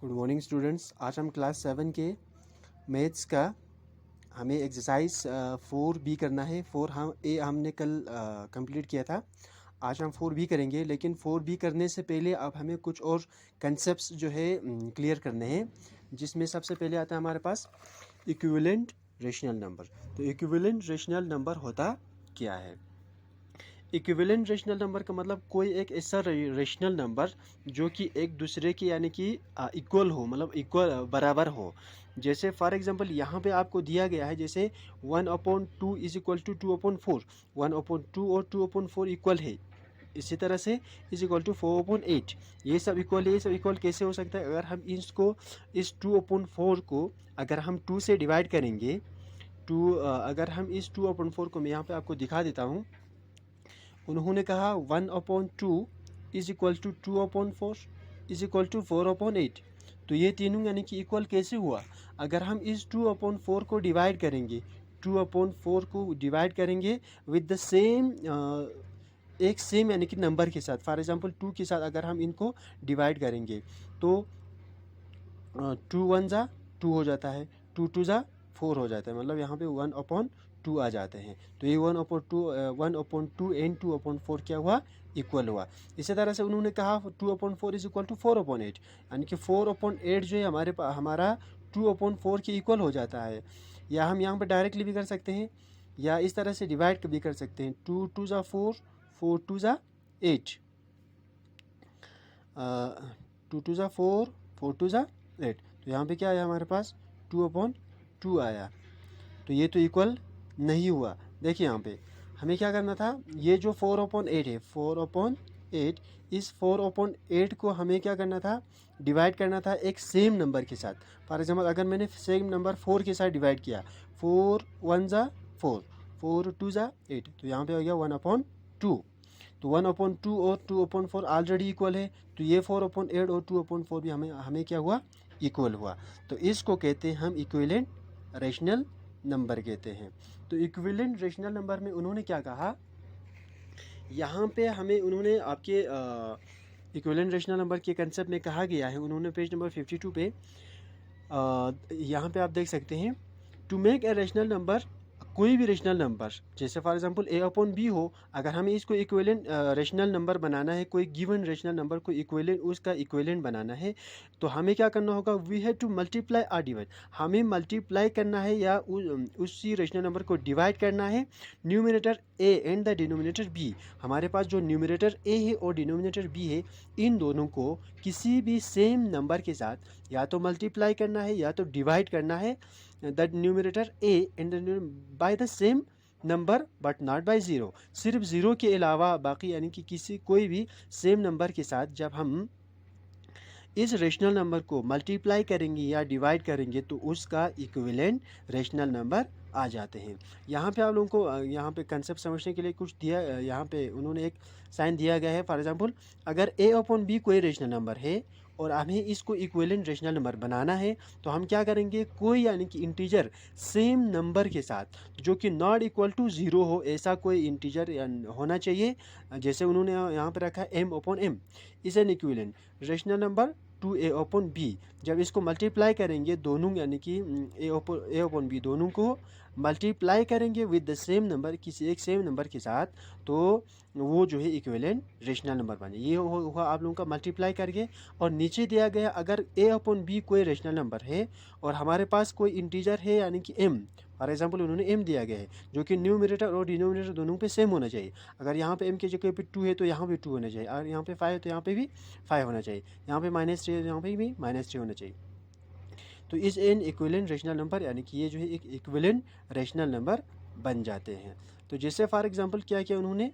Good morning students. आज हम class 7 के मैथ्स का हमें एक्सरसाइज 4B करना है। हमने कल कंप्लीट किया था। आज हम 4B करेंगे, लेकिन 4B करने से पहले अब हमें कुछ और कंसेप्ट्स जो है क्लियर करने हैं, जिसमें सबसे पहले आता है हमारे पास इक्विवेलेंट रेशनल नंबर। तो इक्विवेलेंट रेशनल नंबर होता क्या है? इक्विवेलेंट रेशनल नंबर का मतलब कोई एक ऐसा रेशनल नंबर जो कि एक दूसरे के यानी कि इक्वल हो, मतलब इक्वल बराबर हो। जैसे फॉर एग्जांपल यहाँ पे आपको दिया गया है, जैसे 1/2 इज इक्वल टू 2/4, 1/2 और 2/4 इक्वल है। इसी तरह से इज इक्वल टू 4/8, ये सब इक्वल है। ये सब इक्वल कैसे हो सकता है? अगर हम इस 2/4 को अगर हम 2 से डिवाइड करेंगे, अगर हम इस 2/4 को, मैं यहाँ पे आपको दिखा देता हूँ। उन्होंने कहा 1/2 is equal to 2/4 is equal to 4/8। तो ये तीनों यानी कि इक्वल कैसे हुआ? अगर हम इस 2/4 को डिवाइड करेंगे, 2/4 को डिवाइड करेंगे विद द सेम एक सेम यानी कि नंबर के साथ, फॉर एग्जांपल 2 के साथ अगर हम इनको डिवाइड करेंगे तो 2 1 जा 2 हो जाता है, 2 2 जा 4 हो जाता है, मतलब यहाँ पे 1/2 आ जाते हैं। तो ये 1/2 एंड 2/4 क्या हुआ? इक्वल हुआ। इसी तरह से उन्होंने कहा 2/4 इज इक्वल टू 4/8, यानी कि 4/8 जो है हमारा 2/4 के इक्वल हो जाता है। या हम यहाँ पर डायरेक्टली भी कर सकते हैं, या इस तरह से डिवाइड भी कर सकते हैं। 2 2 जा 4, 4 2 जा 8, 2 2 जा 4, 4 2 जा 8। तो यहाँ पे क्या आया हमारे पास? 2/2 आया। तो ये तो इक्वल नहीं हुआ। देखिए यहाँ पे हमें क्या करना था, ये जो 4/8 है, 4/8, इस 4/8 को हमें क्या करना था? डिवाइड करना था एक सेम नंबर के साथ। फॉर एग्जाम्पल अगर मैंने सेम नंबर 4 के साथ डिवाइड किया, 4 1 जा 4, 4 2 जा 8, तो यहाँ पे हो गया 1/2। तो 1/2 और 2/4 ऑलरेडी इक्वल है, तो ये 4/8 और 2/4 भी हमें क्या हुआ? इक्वल हुआ। तो इसको कहते हैं हम इक्विवेलेंट रेशनल नंबर कहते हैं। तो इक्विवेलेंट रेशनल नंबर में उन्होंने क्या कहा, यहाँ पे हमें उन्होंने आपके इक्विवेलेंट रेशनल नंबर के कंसेप्ट में कहा गया है। उन्होंने पेज नंबर 52 पे यहाँ पे आप देख सकते हैं, to make a rational number, कोई भी रेशनल नंबर, जैसे फॉर एग्जांपल a/b हो, अगर हमें इसको इक्विवेलेंट रेशनल नंबर बनाना है, कोई गिवन रेशनल नंबर को उसका इक्विवेलेंट बनाना है, तो हमें क्या करना होगा? वी हैव टू मल्टीप्लाई और डिवाइड। हमें मल्टीप्लाई करना है या उसी रेशनल नंबर को डिवाइड करना है। Numerator a and the denominator b, हमारे पास जो न्यूमिनेटर a है और डिनोमिनेटर b है, इन दोनों को किसी भी सेम नंबर के साथ या तो मल्टीप्लाई करना है या तो डिवाइड करना है। The numerator a and by the same number but not by zero, सिर्फ ज़ीरो के अलावा बाकी यानी कि कोई भी सेम नंबर के साथ जब हम इस रेशनल नंबर को मल्टीप्लाई करेंगे या डिवाइड करेंगे तो उसका इक्विवेलेंट रेशनल नंबर आ जाते हैं। यहाँ पे आप लोगों को यहाँ पे कंसेप्ट समझने के लिए कुछ दिया, यहाँ पे उन्होंने एक साइन दिया गया है। फॉर एग्जांपल अगर a/b कोई रेशनल नंबर है और हमें इसको इक्विवेलेंट रेशनल नंबर बनाना है, तो हम क्या करेंगे? कोई यानी कि इंटीजर सेम नंबर के साथ जो कि नॉट इक्वल टू ज़ीरो हो, ऐसा कोई इंटीजर होना चाहिए। जैसे उन्होंने यहाँ पर रखा है m/m is an equivalent rational number two a/b। जब इसको मल्टीप्लाई करेंगे दोनों, यानी कि a/b दोनों को मल्टीप्लाई करेंगे विद द सेम नंबर, किसी एक सेम नंबर के साथ, तो वो जो है इक्विवेलेंट रेशनल नंबर बने। ये हुआ आप लोगों का मल्टीप्लाई करके। और नीचे दिया गया अगर a/b कोई रेशनल नंबर है और हमारे पास कोई इंटीजर है यानी कि m, फॉर एग्जांपल उन्होंने m दिया गया है जो कि न्यूमरेटर और डिनोमिनेटर दोनों पे सेम होना चाहिए। अगर यहाँ पे m की जगह पे 2 है तो यहाँ पे 2 होना चाहिए, और यहाँ पे 5 है तो यहाँ पे भी 5 होना चाहिए, यहाँ पे -3 है तो यहाँ पे भी -3 होना चाहिए। तो इस एन इक्विवेलेंट रेशनल नंबर, यानी कि ये जो है एक इक्विवेलेंट रेशनल नंबर बन जाते हैं। तो जैसे फॉर एग्जांपल क्या किया उन्होंने,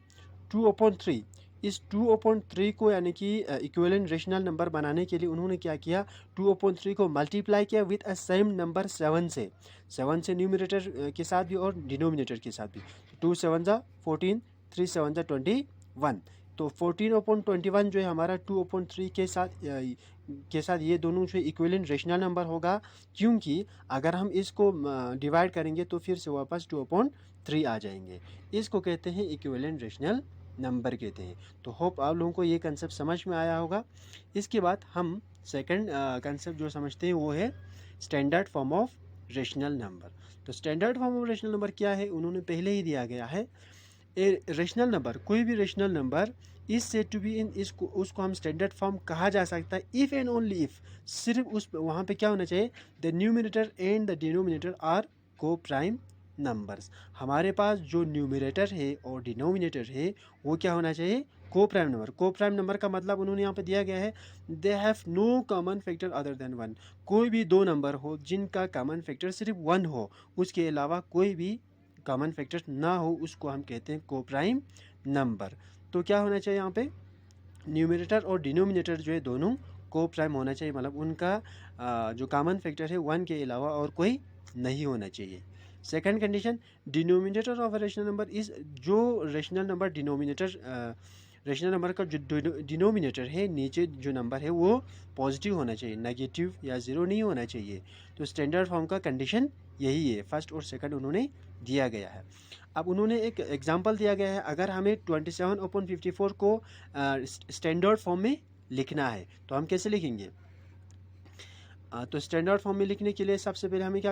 2/3, इस 2/3 को यानी कि इक्विवेलेंट रेशनल नंबर बनाने के लिए उन्होंने क्या किया? 2/3 को मल्टीप्लाई किया विद अ सेम नंबर 7 से, 7 से न्यूमिनेटर के साथ भी और डिनोमिनेटर के साथ भी। 2 7 जा 14, 3 7 जा 21। तो 14/21 जो है हमारा 2/3 के साथ ये दोनों जो इक्विवेलेंट रेशनल नंबर होगा, क्योंकि अगर हम इसको डिवाइड करेंगे तो फिर से वापस 2/3 आ जाएंगे। इसको कहते हैं इक्विवेलेंट रेशनल नंबर कहते हैं। तो होप आप लोगों को ये कंसेप्ट समझ में आया होगा। इसके बाद हम सेकंड कंसेप्ट जो समझते हैं वो है standard form of rational number. तो standard form of rational number क्या है, उन्होंने पहले ही दिया गया है। ए रेशनल नंबर, कोई भी rational number is said to be in, इसको उसको हम स्टैंडर्ड फॉर्म कहा जा सकता है इफ़ एंड ओनली इफ़, सिर्फ उस वहाँ पे क्या होना चाहिए, the numerator and the denominator are co prime numbers. हमारे पास जो न्यूमिनेटर है और डिनोमिनेटर है वो क्या होना चाहिए, co prime number. Co prime number का मतलब उन्होंने यहाँ पे दिया गया है they have no common factor other than one. कोई भी दो नंबर हो जिनका कॉमन फैक्टर सिर्फ वन हो, उसके अलावा कोई भी कॉमन फैक्टर ना हो, उसको हम कहते हैं को प्राइम नंबर। तो क्या होना चाहिए यहाँ पे, न्यूमिनेटर और डिनोमिनेटर जो है दोनों को प्राइम होना चाहिए, मतलब उनका जो कॉमन फैक्टर है वन के अलावा और कोई नहीं होना चाहिए। Second condition, denominator of a rational number is, जो rational number denominator rational number का जो डिनोमिनेटर है, नीचे जो नंबर है वो पॉजिटिव होना चाहिए, नेगेटिव या ज़ीरो नहीं होना चाहिए। तो स्टैंडर्ड फॉर्म का कंडीशन यही है, फर्स्ट और सेकंड उन्होंने दिया गया है। अब उन्होंने एक एग्जांपल दिया गया है, अगर हमें 27/54 को स्टैंडर्ड फॉर्म में लिखना है तो हम कैसे लिखेंगे। तो स्टैंडर्ड फॉर्म में लिखने के लिए सबसे पहले हमें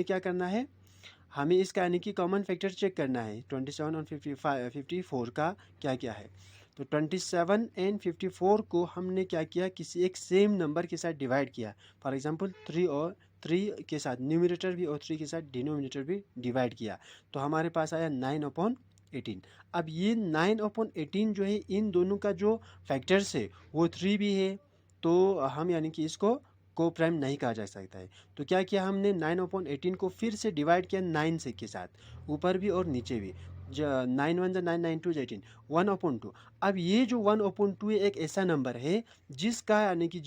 क्या करना है, हमें इसका यानी कि कॉमन फैक्टर चेक करना है 27 और 54 का क्या क्या है। तो 27 एंड 54 को हमने क्या किया, किसी एक सेम नंबर के साथ डिवाइड किया। फॉर एग्जांपल 3 के साथ न्यूमिनेटर भी और 3 के साथ डिनोमिनेटर भी डिवाइड किया, तो हमारे पास आया 9/18। अब ये 9/18 जो है, इन दोनों का जो फैक्टर्स है वो 3 भी है, तो हम यानी कि इसको को प्राइम नहीं कहा जा सकता है। तो क्या किया हमने, 9/18 को फिर से डिवाइड किया 9 से के साथ, ऊपर भी और नीचे भी। 9 1 9 9 2 18, 1/2। अब ये जो 1/2 एक ऐसा नंबर है जिसका यानी कि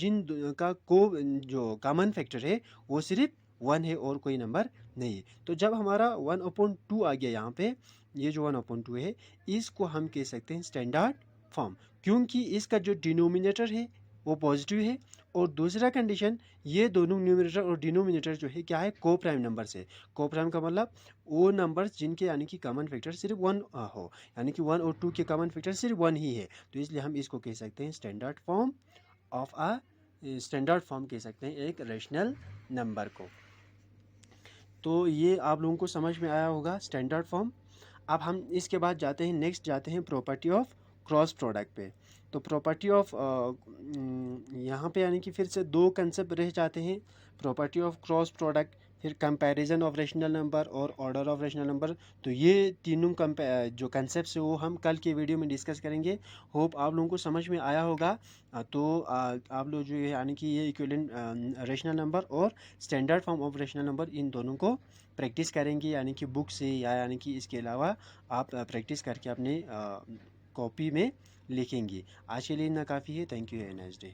का को जो कॉमन फैक्टर है वो सिर्फ 1 है और कोई नंबर नहीं है। तो जब हमारा 1/2 आ गया यहाँ पे, ये जो 1/2 है इसको हम कह सकते हैं स्टैंडर्ड फॉर्म, क्योंकि इसका जो डिनोमिनेटर है वो पॉजिटिव है, और दूसरा कंडीशन, ये दोनों न्यूमिनेटर और डिनोमिनेटर जो है क्या है, को प्राइम नंबर से। को प्राइम का मतलब वो नंबर्स जिनके यानी कि कॉमन फैक्टर सिर्फ 1 हो, यानी कि 1 और 2 के कॉमन फैक्टर सिर्फ 1 ही है। तो इसलिए हम इसको कह सकते हैं स्टैंडर्ड फॉर्म कह सकते हैं एक रेशनल नंबर को। तो ये आप लोगों को समझ में आया होगा स्टैंडर्ड फॉर्म। अब हम इसके बाद जाते हैं, नेक्स्ट जाते हैं प्रॉपर्टी ऑफ क्रॉस प्रोडक्ट पे। तो प्रॉपर्टी ऑफ यहाँ पे यानी कि फिर से दो कंसेप्ट रह जाते हैं, प्रॉपर्टी ऑफ क्रॉस प्रोडक्ट, फिर कंपैरिजन ऑफ रेशनल नंबर और ऑर्डर ऑफ रेशनल नंबर। तो ये तीनों जो कंसेप्ट है वो हम कल के वीडियो में डिस्कस करेंगे। होप आप लोगों को समझ में आया होगा। तो आप लोग जो है यानी कि ये इक्विवेलेंट रेशनल नंबर और standard form of rational number, इन दोनों को प्रैक्टिस करेंगे, यानी कि बुक से या यानी कि इसके अलावा आप प्रैक्टिस करके अपने कॉपी में लिखेंगे। आज के लिए इतना काफ़ी है। Thank you, have a nice day.